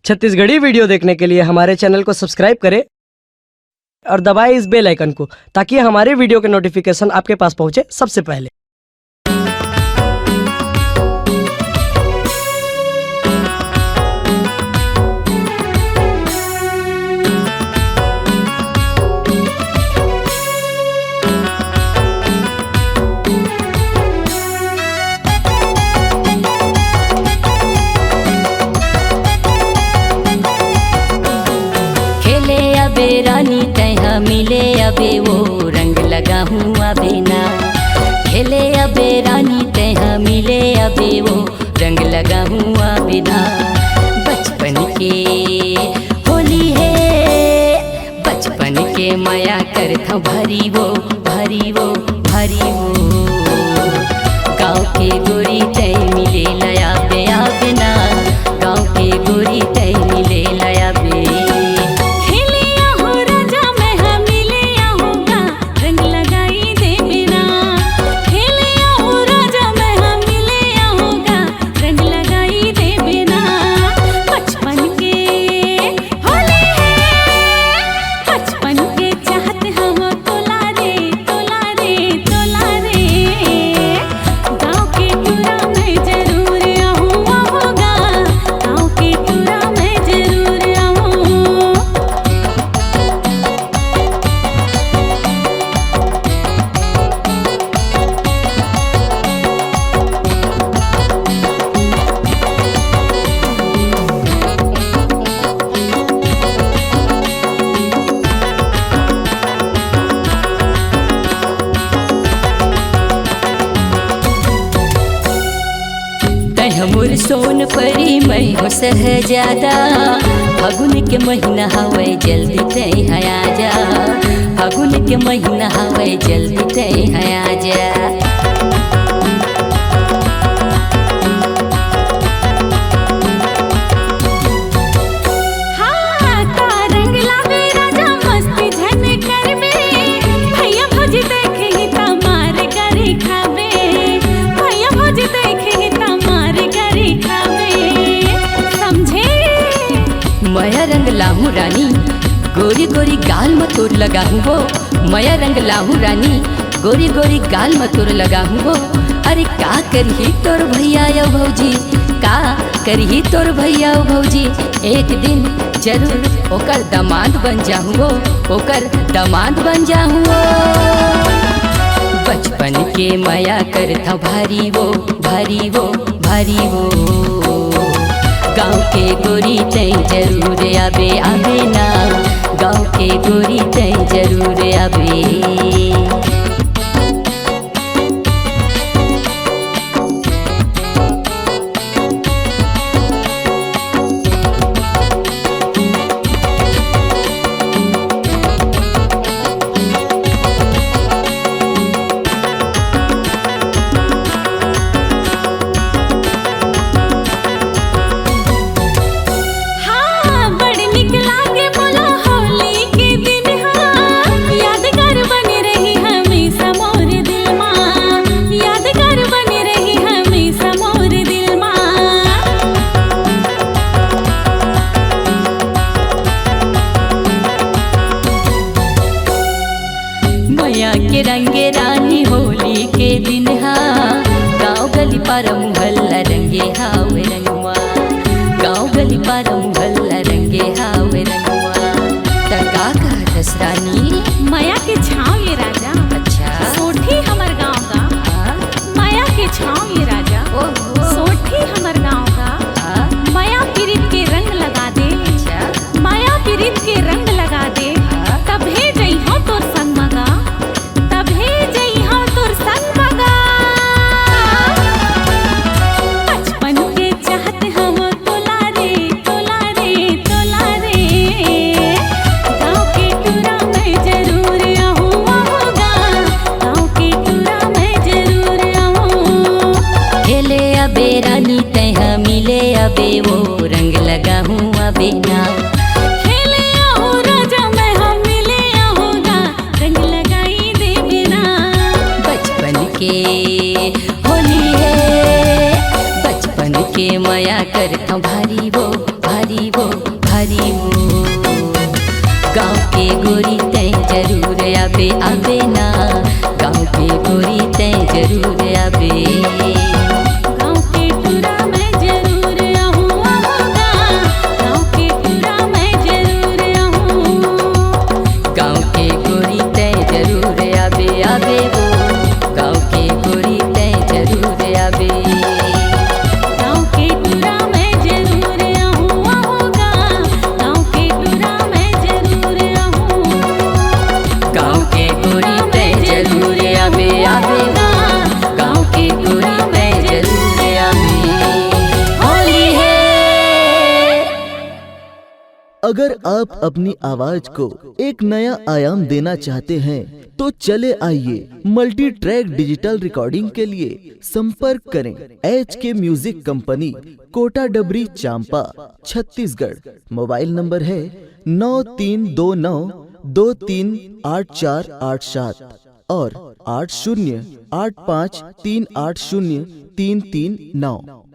Chhattisgarhi video देखने के लिए हमारे चैनल को सब्सक्राइब करें और दबाएं इस बेल आइकन को, ताकि हमारे वीडियो के नोटिफिकेशन आपके पास पहुंचे सबसे पहले। अबे रानी तैहा मिले अबे वो रंग लगा हूँ अबे ना। खेले अबे रानी तैहा मिले अबे वो रंग लगा हूँ अबे ना। बचपन के होली है, बचपन के माया करता भारी वो भारी वो भारी वो। गाँव के गोरी तै मिले लया बे आबे ना, गाँव के गोरी तै मिले लया बे। हमर सोन परी मैं हो सहजादा। फागुन के महीना हवे जल्दी तै हया जा, फागुन के महीना हवे जल्दी तै हया जा। मया रंग लाहू रानी गोरी गोरी गाल में तोड़ लगा हूँ वो। मया रंग लाहू रानी गोरी गोरी गाल में तोड़ लगा हूँ वो। अरे का करही तोर भैया यो भौजी, का करही तोर भैया ओ भौजी। एक दिन जरूर ओकर दामाद बन जाऊँ वो, ओकर दामाद बन जाऊँ वो। बचपन के माया करता भारी वो भारी वो भारी वो। गाँव के गोरी तै जरूर आबे आबे ना, गाँव के गोरी तै जरूर आबे। के रंगे रानी होली के दिन हा, गाँव गली पार मुहल्ला रंगे हावे रंगवा, गाँव गली पार मुहल्ला रंगे हावे रंगवा। तका का दसरानी माया के छाँव ये राजा। अच्छा सोठी हमर गाँव का, माया के छाँव ये राजा। सोठी हमर गाँव का, माया पीरित के रंग लगा दे। अच्छा माया पीरित के रंग लगा दे, तभे जइहो तोर संग मगा, तभे जइहो तोर संग मगा। बचपन के चाहत हम तोला रे तोला रे तोला रे। गाँव के टूरा मैं जरूर आऊँ आऊँगा, गाँव के टूरा मैं जरूर आऊँ। खेले अबे रानी तैहा मिले अबे वो रंग लगा हूँ अबे ना। खेले आऊँ राजा मैं हम मिले आऊँगा, रंग लगाई दे बिना। बचपन के होली है, बचपन के माया करता भारी वो भारी वो। आबे आबे ना गाँव के गोरी तय जरूर आबे। गाँव के टूरा मैं जरूर आऊँगा, गाँव के टूरा मैं जरूर आऊँ। गाँव के गोरी तय जरूर आबे आबे वो गाँव के गोरी तय जरूर आबे। गाँव के टूरा मैं जरूर आऊँगा, गाँव के टूरा मैं जरूर आऊँ। गाँव के गोरी तय जरूर आबे आबे वो गाँव के गोरी तय जरूर आबे। होली है। अगर आप अपनी आवाज को एक नया आयाम देना चाहते हैं तो चले आइए मल्टी ट्रैक डिजिटल रिकॉर्डिंग के लिए संपर्क करें HK म्यूजिक कंपनी, कोटा डबरी, चांपा, छत्तीसगढ़। मोबाइल नंबर है 9329238487 और 8085380339।